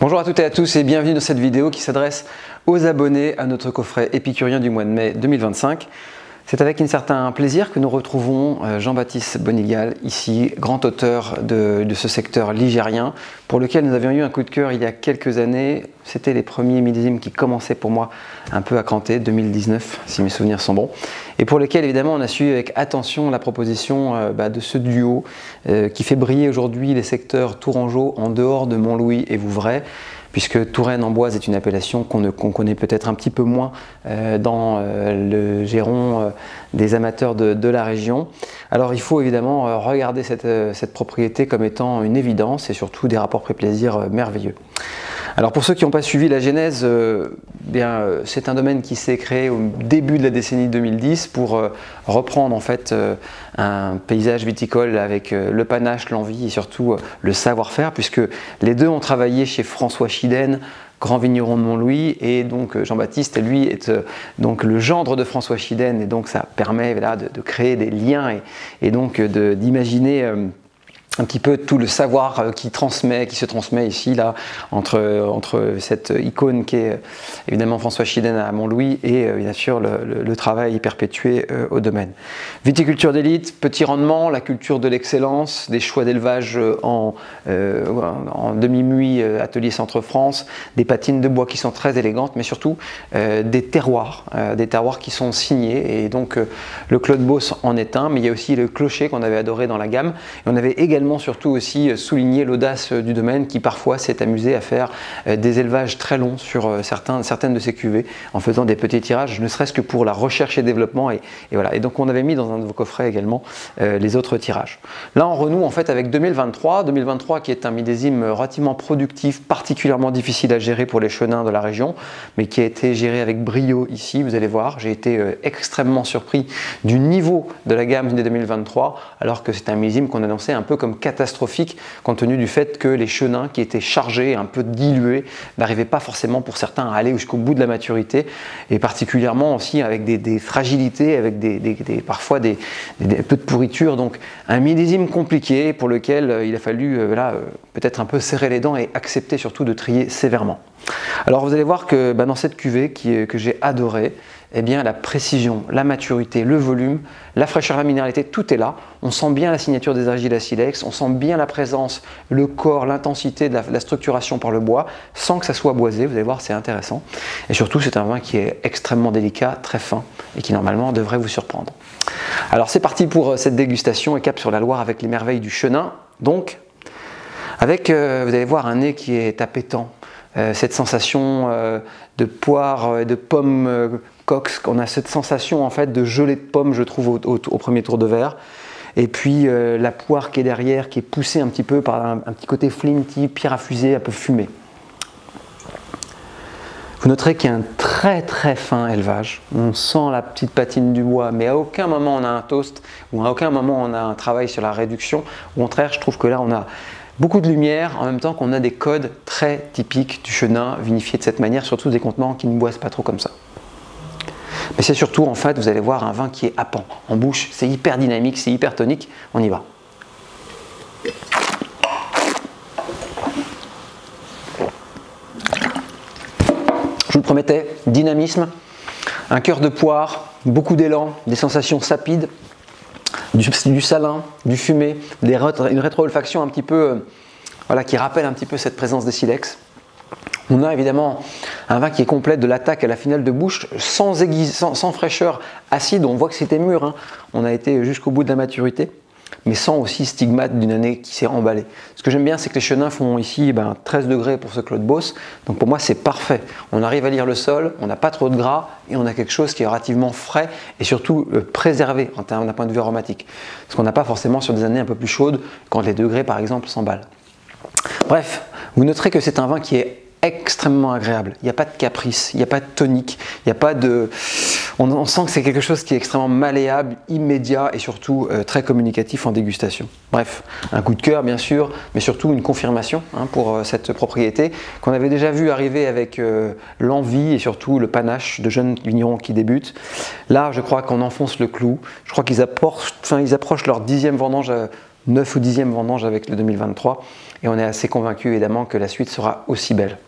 Bonjour à toutes et à tous et bienvenue dans cette vidéo qui s'adresse aux abonnés à notre coffret épicurien du mois de mai 2025. C'est avec un certain plaisir que nous retrouvons Jean-Baptiste Bonigal, ici, grand auteur de ce secteur ligérien, pour lequel nous avions eu un coup de cœur il y a quelques années. C'était les premiers millésimes qui commençaient pour moi un peu à cranter, 2019 si mes souvenirs sont bons, et pour lequel évidemment on a suivi avec attention la proposition de ce duo qui fait briller aujourd'hui les secteurs tourangeaux en dehors de Montlouis et Vouvray, puisque Touraine-Amboise est une appellation qu'on connaît peut-être un petit peu moins dans le giron des amateurs de la région. Alors il faut évidemment regarder cette propriété comme étant une évidence et surtout des rapports prix-plaisir merveilleux. Alors pour ceux qui n'ont pas suivi la genèse, c'est un domaine qui s'est créé au début de la décennie 2010 pour reprendre en fait un paysage viticole avec le panache, l'envie et surtout le savoir-faire, puisque les deux ont travaillé chez François Chidenne, grand vigneron de Montlouis, et donc Jean-Baptiste lui est donc le gendre de François Chidenne, et donc ça permet de créer des liens et donc d'imaginer un petit peu tout le savoir qui se transmet ici là entre cette icône qui est évidemment François Chidenne à Montlouis et bien sûr le travail perpétué au domaine. Viticulture d'élite, petit rendement, la culture de l'excellence, des choix d'élevage en demi-muit atelier Centre-France, des patines de bois qui sont très élégantes, mais surtout des terroirs qui sont signés, et donc le Claude Beauce en est un, mais il y a aussi le clocher qu'on avait adoré dans la gamme, et on avait également surtout aussi souligner l'audace du domaine qui parfois s'est amusé à faire des élevages très longs sur certaines de ses cuvées en faisant des petits tirages, ne serait-ce que pour la recherche et développement, et voilà. Et donc on avait mis dans un de vos coffrets également les autres tirages. Là on renoue en fait avec 2023 qui est un millésime relativement productif, particulièrement difficile à gérer pour les chenins de la région, mais qui a été géré avec brio ici. Vous allez voir, j'ai été extrêmement surpris du niveau de la gamme de 2023, alors que c'est un millésime qu'on annonçait un peu comme catastrophique compte tenu du fait que les chenins qui étaient chargés, un peu dilués, n'arrivaient pas forcément pour certains à aller jusqu'au bout de la maturité, et particulièrement aussi avec des fragilités, avec parfois des peu de pourriture. Donc un millésime compliqué pour lequel il a fallu peut-être un peu serrer les dents et accepter surtout de trier sévèrement. Alors vous allez voir que dans cette cuvée que j'ai adorée, eh bien la précision, la maturité, le volume, la fraîcheur, la minéralité, tout est là. On sent bien la signature des argiles à silex, on sent bien la présence, le corps, l'intensité de la structuration par le bois, sans que ça soit boisé. Vous allez voir, c'est intéressant. Et surtout, c'est un vin qui est extrêmement délicat, très fin, et qui normalement devrait vous surprendre. Alors c'est parti pour cette dégustation et cap sur la Loire avec les merveilles du Chenin. Donc, avec, vous allez voir, un nez qui est appétant. Cette sensation de poire et de pommes cox, on a cette sensation en fait de gelée de pommes, je trouve, au premier tour de verre, et puis la poire qui est derrière, qui est poussée un petit peu par un petit côté flinty, pierre à fusée, un peu fumé. Vous noterez qu'il y a un très très fin élevage, on sent la petite patine du bois, mais à aucun moment on a un toast, ou à aucun moment on a un travail sur la réduction. Au contraire, je trouve que là on a beaucoup de lumière, en même temps qu'on a des codes très typiques du Chenin vinifié de cette manière, surtout des contenants qui ne boisent pas trop comme ça. Mais c'est surtout, en fait, vous allez voir un vin qui est happant en bouche, c'est hyper dynamique, c'est hyper tonique. On y va. Je vous le promettais, dynamisme, un cœur de poire, beaucoup d'élan, des sensations sapides, du salin, du fumé, une rétro-olfaction un petit peu, qui rappelle un petit peu cette présence des silex. On a évidemment un vin qui est complet de l'attaque à la finale de bouche, sans fraîcheur acide. On voit que c'était mûr, hein. On a été jusqu'au bout de la maturité, mais sans aussi stigmate d'une année qui s'est emballée. Ce que j'aime bien, c'est que les chenins font ici 13 degrés pour ce Claude Beauce, donc pour moi c'est parfait. On arrive à lire le sol, on n'a pas trop de gras, et on a quelque chose qui est relativement frais et surtout préservé en termes d'un point de vue aromatique. Ce qu'on n'a pas forcément sur des années un peu plus chaudes, quand les degrés par exemple s'emballent. Bref, vous noterez que c'est un vin qui est extrêmement agréable. Il n'y a pas de caprice, il n'y a pas de tonique, il n'y a pas de... On sent que c'est quelque chose qui est extrêmement malléable, immédiat et surtout très communicatif en dégustation. Bref, un coup de cœur bien sûr, mais surtout une confirmation pour cette propriété qu'on avait déjà vu arriver avec l'envie et surtout le panache de jeunes vignerons qui débutent. Là, je crois qu'on enfonce le clou. Je crois qu'ils approchent leur 10e vendange 9 ou 10e vendange avec le 2023 et on est assez convaincu évidemment que la suite sera aussi belle.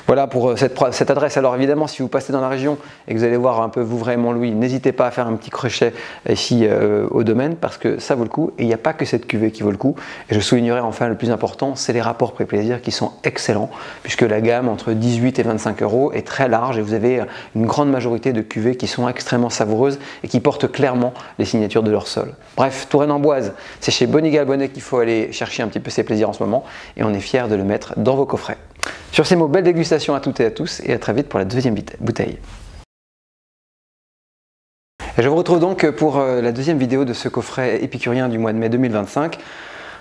Voilà pour cette adresse. Alors évidemment, si vous passez dans la région et que vous allez voir un peu Vouvray et Montlouis, n'hésitez pas à faire un petit crochet ici au domaine parce que ça vaut le coup et il n'y a pas que cette cuvée qui vaut le coup. Et je soulignerai enfin le plus important, c'est les rapports prix-plaisir qui sont excellents puisque la gamme entre 18 et 25 € est très large et vous avez une grande majorité de cuvées qui sont extrêmement savoureuses et qui portent clairement les signatures de leur sol. Bref, Touraine Amboise, c'est chez Bonigal Bonnet qu'il faut aller chercher un petit peu ses plaisirs en ce moment et on est fiers de le mettre dans vos coffrets. Sur ces mots, belle dégustation à toutes et à tous et à très vite pour la deuxième bouteille. Et je vous retrouve donc pour la deuxième vidéo de ce coffret épicurien du mois de mai 2025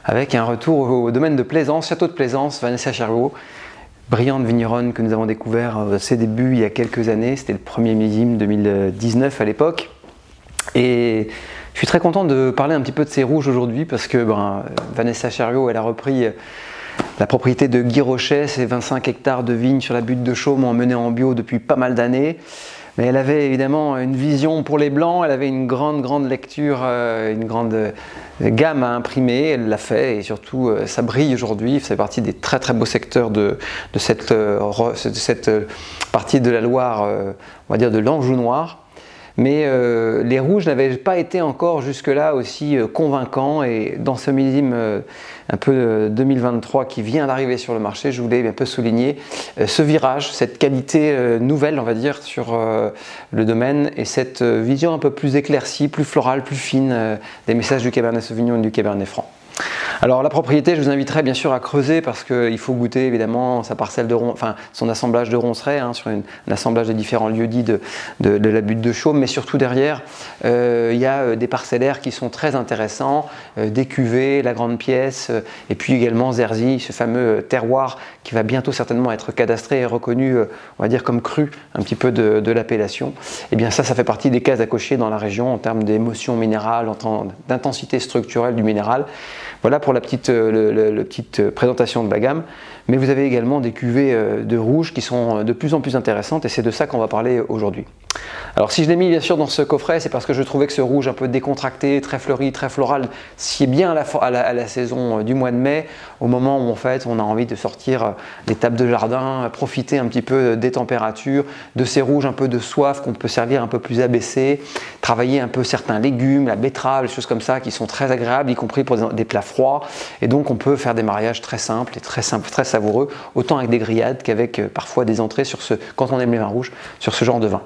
avec un retour au domaine de Plaisance, château de Plaisance, Vanessa Chervaux, brillante vigneronne que nous avons découvert à ses débuts il y a quelques années, c'était le premier millésime 2019 à l'époque. Et je suis très content de parler un petit peu de ces rouges aujourd'hui parce que Vanessa Chervaux, elle a repris la propriété de Guy Rochet, c'est 25 hectares de vignes sur la butte de Chaume emmenée en bio depuis pas mal d'années. Mais elle avait évidemment une vision pour les blancs, elle avait une grande lecture, une grande gamme à imprimer, elle l'a fait et surtout ça brille aujourd'hui, ça fait partie des très beaux secteurs de cette partie de la Loire, on va dire de l'Anjou noir. Mais les rouges n'avaient pas été encore jusque-là aussi convaincants et dans ce millésime un peu 2023 qui vient d'arriver sur le marché, je voulais un peu souligner ce virage, cette qualité nouvelle on va dire sur le domaine et cette vision un peu plus éclaircie, plus florale, plus fine des messages du Cabernet Sauvignon et du Cabernet Franc. Alors la propriété, je vous inviterai bien sûr à creuser parce qu'il faut goûter évidemment sa parcelle de son assemblage de roncerets sur un assemblage de différents lieux-dits de la butte de Chaume, mais surtout derrière il y a des parcellaires qui sont très intéressants, des cuvées, la grande pièce, et puis également Zerzy, ce fameux terroir qui va bientôt certainement être cadastré et reconnu, on va dire comme cru un petit peu de l'appellation. Et bien ça fait partie des cases à cocher dans la région en termes d'émotion minérale, d'intensité structurelle du minéral. Voilà pour la petite présentation de la gamme. Mais vous avez également des cuvées de rouge qui sont de plus en plus intéressantes et c'est de ça qu'on va parler aujourd'hui. Alors si je l'ai mis bien sûr dans ce coffret, c'est parce que je trouvais que ce rouge un peu décontracté, très fleuri, très floral, sied bien à la saison du mois de mai, au moment où en fait on a envie de sortir des tables de jardin, profiter un petit peu des températures, de ces rouges un peu de soif qu'on peut servir un peu plus abaissé, travailler un peu certains légumes, la betterave, des choses comme ça qui sont très agréables, y compris pour des plats froids. Et donc on peut faire des mariages très simples et très savoureux, autant avec des grillades qu'avec parfois des entrées quand on aime les vins rouges, sur ce genre de vin.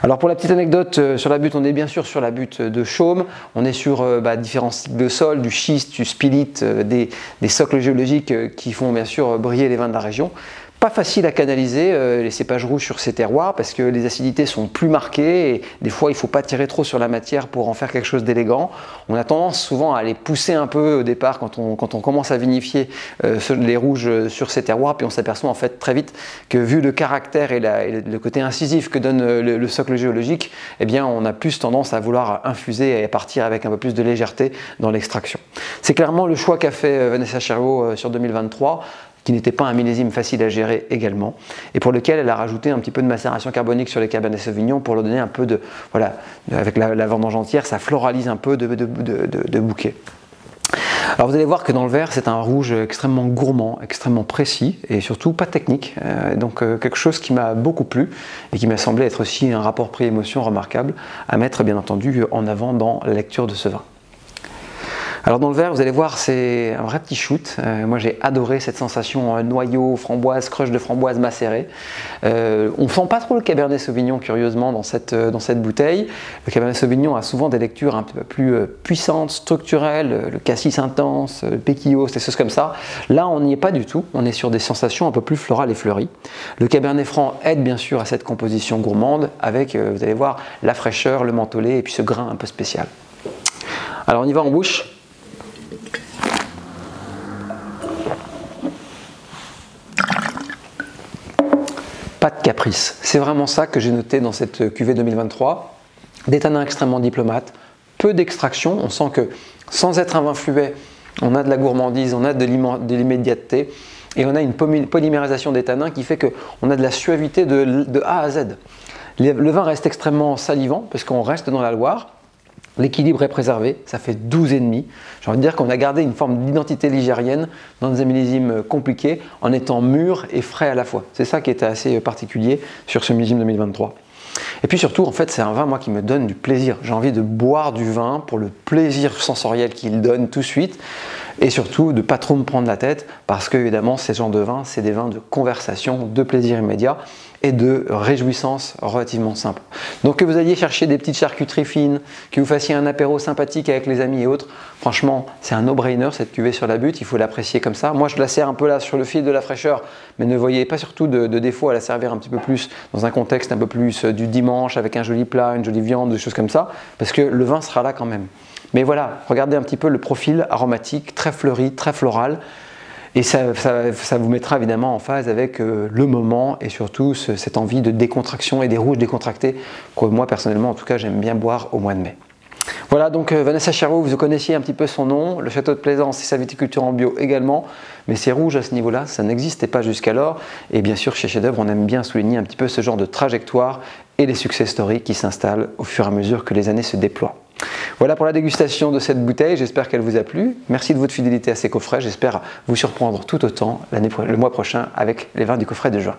Alors pour la petite anecdote sur la butte, on est bien sûr sur la butte de Chaume, on est sur différents cycles de sol, du schiste, du spilite, des socles géologiques qui font bien sûr briller les vins de la région. Pas facile à canaliser les cépages rouges sur ces terroirs parce que les acidités sont plus marquées et des fois il ne faut pas tirer trop sur la matière pour en faire quelque chose d'élégant. On a tendance souvent à les pousser un peu au départ quand on commence à vinifier les rouges sur ces terroirs, puis on s'aperçoit en fait très vite que vu le caractère et le côté incisif que donne le socle géologique, eh bien on a plus tendance à vouloir infuser et à partir avec un peu plus de légèreté dans l'extraction. C'est clairement le choix qu'a fait Vanessa Chervaux sur 2023. Qui n'était pas un millésime facile à gérer également, et pour lequel elle a rajouté un petit peu de macération carbonique sur les Cabernet Sauvignon pour leur donner un peu de, voilà, avec la vendange entière, ça floralise un peu de bouquet. Alors vous allez voir que dans le verre, c'est un rouge extrêmement gourmand, extrêmement précis, et surtout pas technique, donc quelque chose qui m'a beaucoup plu, et qui m'a semblé être aussi un rapport prix-émotion remarquable, à mettre bien entendu en avant dans la lecture de ce vin. Alors dans le verre, vous allez voir, c'est un vrai petit shoot. Moi j'ai adoré cette sensation noyau, framboise, crush de framboise macérée. On ne sent pas trop le Cabernet Sauvignon curieusement dans cette bouteille. Le Cabernet Sauvignon a souvent des lectures un peu plus puissantes, structurelles, le cassis intense, le péquillos, des choses comme ça. Là on n'y est pas du tout, on est sur des sensations un peu plus florales et fleuries. Le Cabernet Franc aide bien sûr à cette composition gourmande avec, vous allez voir, la fraîcheur, le mentholé et puis ce grain un peu spécial. Alors on y va en bouche. Pas de caprice. C'est vraiment ça que j'ai noté dans cette cuvée 2023. Des tanins extrêmement diplomates, peu d'extraction. On sent que sans être un vin fluet, on a de la gourmandise, on a de l'immédiateté et on a une polymérisation des tanins qui fait qu'on a de la suavité de A à Z. Le vin reste extrêmement salivant parce qu'on reste dans la Loire. L'équilibre est préservé, ça fait 12,5. J'ai envie de dire qu'on a gardé une forme d'identité ligérienne dans un millésime compliqué en étant mûr et frais à la fois. C'est ça qui était assez particulier sur ce millésime 2023. Et puis surtout, en fait, c'est un vin, moi, qui me donne du plaisir. J'ai envie de boire du vin pour le plaisir sensoriel qu'il donne tout de suite et surtout de ne pas trop me prendre la tête parce que, évidemment, ces genres de vins, c'est des vins de conversation, de plaisir immédiat et de réjouissance relativement simple. Donc que vous alliez chercher des petites charcuteries fines, que vous fassiez un apéro sympathique avec les amis et autres, franchement, c'est un no-brainer cette cuvée sur la butte, il faut l'apprécier comme ça. Moi, je la sers un peu là sur le fil de la fraîcheur, mais ne voyez pas surtout de défaut à la servir un petit peu plus dans un contexte un peu plus du dimanche avec un joli plat, une jolie viande, des choses comme ça, parce que le vin sera là quand même. Mais voilà, regardez un petit peu le profil aromatique, très fleuri, très floral. Et ça vous mettra évidemment en phase avec le moment et surtout cette envie de décontraction et des rouges décontractés que moi personnellement en tout cas j'aime bien boire au mois de mai. Voilà donc Vanessa Cherot, vous connaissiez un petit peu son nom, le château de Plaisance et sa viticulture en bio également, mais ces rouges à ce niveau-là, ça n'existait pas jusqu'alors et bien sûr chez Chef d'œuvre on aime bien souligner un petit peu ce genre de trajectoire et les success stories qui s'installent au fur et à mesure que les années se déploient. Voilà pour la dégustation de cette bouteille, j'espère qu'elle vous a plu. Merci de votre fidélité à ces coffrets, j'espère vous surprendre tout autant le mois prochain avec les vins du coffret de juin.